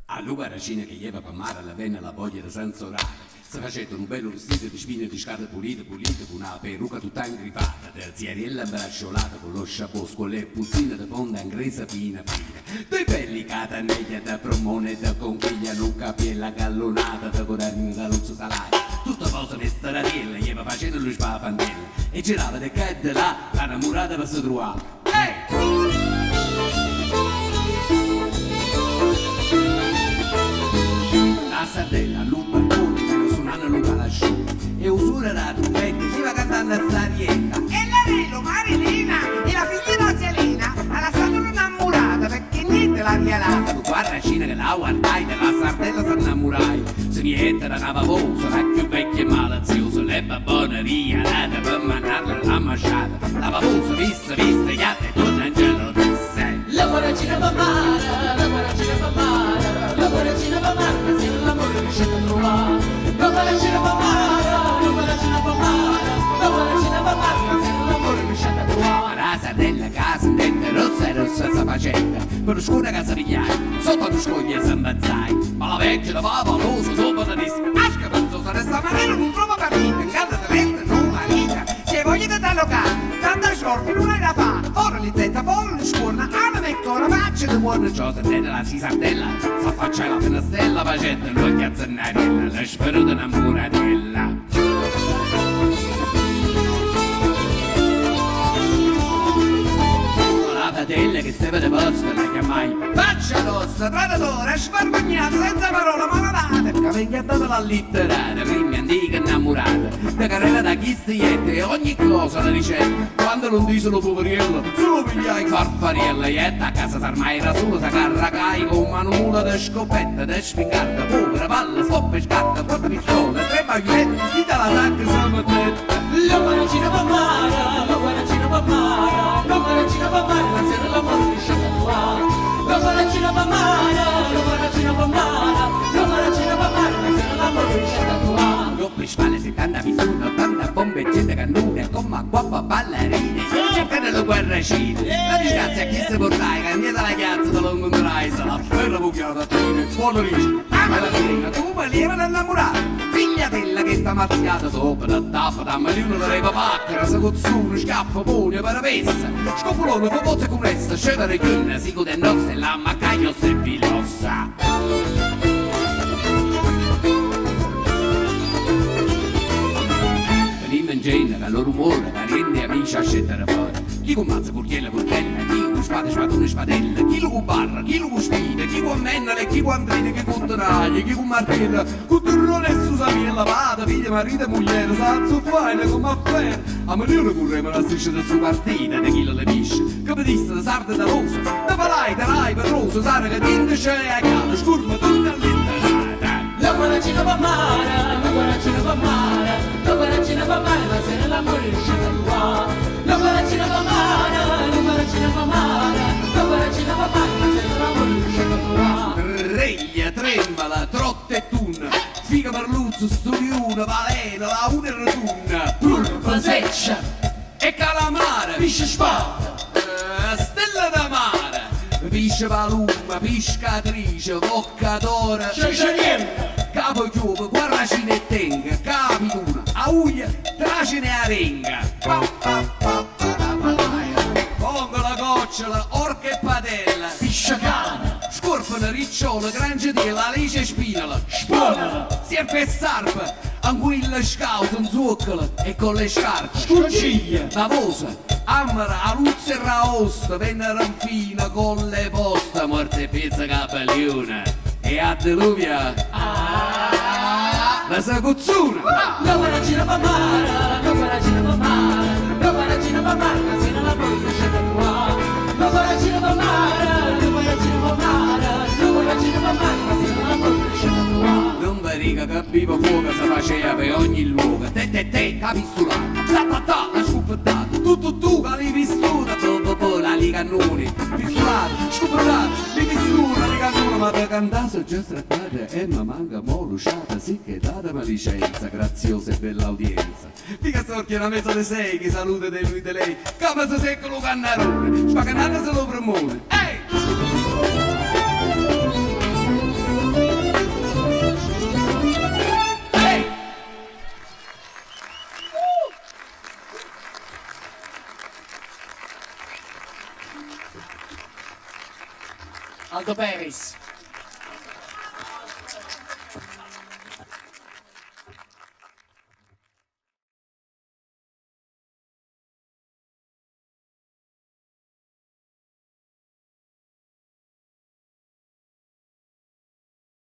A lui racina che lleva per mare alla vena la voglia di sensorare. Si faceva un bello vestito di spine di scarpe pulite, con una peruca tutta ingripata, del ziariella bracciolata con lo chapeau, con le puzzine di fonda ingresa fina fina. Due belli cataneglia da promone da conchiglia, un capiella gallonata da codarmi da luzzo salato. Tutta cosa di staratella, lleva facendo lui spavantella. E girava di qua e di là, la innamorata per si trovare. La sardella, l'ubarcone, suonando lunga la sciuga. E usura la trombetta, si va cantando a zarietta. E l'arello, Marilina, e la figlia Selina, ha lasciato un'innamorata perché niente l'ha rialata. Tu guarda Cina che la guardai, della sardella si innamorai. Se niente era una pavosa, la più vecchia e malaziosa, le babbonerie, nata per mandarla l'ambasciata. La pavosa, vista, gli altri torna in gelo disse. La guaracina va male, la guaracina va male, la guaracina va male, se non l'amore riesce a trovare. La guaracina va male, la guaracina va male, la guaracina va male, se non l'amore riesce a trovare. La sardella casa intende rossa e rossa sa facetta, per scura casa pigliai, sotto lo scoglio si ammazzai. Ma la vecchia da favoloso dopo da disse, asca pensosa resta magari non trova partita, in casa di resta non marita. Se voglio da locale, tanta scorta non hai da fare, ora licenza, ora li scorna, ama metto ora faccia di buona cosa, la si sardella, s'affaccia la finestrella, facendo l'occhio a zannarella, la speruta innamoratella. Padella che stava di posto la chiamai faccia tosta, traditore, sparpagnato, senza parola maladata che aveva dato la litterata, prima antica innamorata da carrera da chistiette e ogni cosa la ricetta quando non dicono poveriello solo pigliai farfariella e a casa s'armai era solo sa carracai con manuola da scopetta da spingarda, povera palla, stoppa e scatta, quattro pistole, tre baglietti chi dalla sacca si mettetta. La guaracina va male, la guaracina va male, la guaracina va male, ma se non l'amore riesce a trovare. La guaracina va male, la guaracina va male, la guaracina va male, ma se non l'amore riesce a trovare. Doppie spalle, 70 pistone, 80 bombe e 100 cannone, con ma guappa ballerine, cercano le guerracine. La disgrazia a chi si portai, candiata la chiazza da lungo indorai, se la ferra buchiata a fine, buono dice, ama la fine, tu me lieva innamorata, figlia della che sta mazziata, sopra da tappa, da maliuno la reva pacca, se cozzone, scappa, pone, per avessa, scopolone, fopozza con essa, scevere china, si gode nossa, e la maccaio se filossa. In genere, lo rumore, parenti e amici a scendere fuori. Chi con mazza, curtiella, coltella, chi con spade, spadone, spadella, chi lo con barra, chi lo con spine, chi con mennale, chi con andrine, chi con tenaglie, chi con martella, con turrone e susamiella, vada, figlia, marito e moglie, salzo fine, come affare. A maniera corremo la striscia del suo partito, da chi lo levisce, capitista, da sarda e da rosa, da palai, da rai, per rosa, sara che tinte c'è a chiave, scurma, tutta all'interata. La guaracina va male, la guaracina va male, la guaracina va male, ma se non l'amore riesce a trovare. La guaracina va male, la guaracina va male, la guaracina va male, ma se non l'amore riesce a trovare. Reglia, trembala, trotta e tunna, figa merluzzo, studiuna, valena, la una e rotunna, Pulpa, seccia e calamare, pesce spada, stella da mare, pesce paluma, pescatrice, voccatore, ceceriella, capo chiuso, guarracina e tenga, capituna, auglia, tracine e arenga. Pongo la gocciola, orca e padella, pisciacana, scorpano, ricciola, grangiatella, alice e spinola, sponala, sierpe e sarpa, anguilla, scausa, un zuccola e con le scarpe, scorciglia, la vosa, amara, aluzza e raosta, venne rampina con le posta, morte pizza capelliuna e a deluvia la sacuzzuna. la guaracina va male, la guaracina va male, la guaracina va male, ma se non l'amore riesce a trovare. La guaracina va male, la guaracina va male, la guaracina va male, ma se non l'amore riesce a trovare. Non vi dica che vivo fuoco si faceva per ogni luogo, te, capistulato, ta, la scupettata, tu, cali pistola, po, la li cannoni, pistolato, scupettato, li pistola, li cannoni, ma da cantare già strappata e mi manca mo' lusciata, sì che datemi licenza, graziosa e bella udienza. Fica sorchia una mezza di sei, che salute di lui e di lei, come se secco lo cannarone, spaganate se lo premone, ehi! Aldo Peris.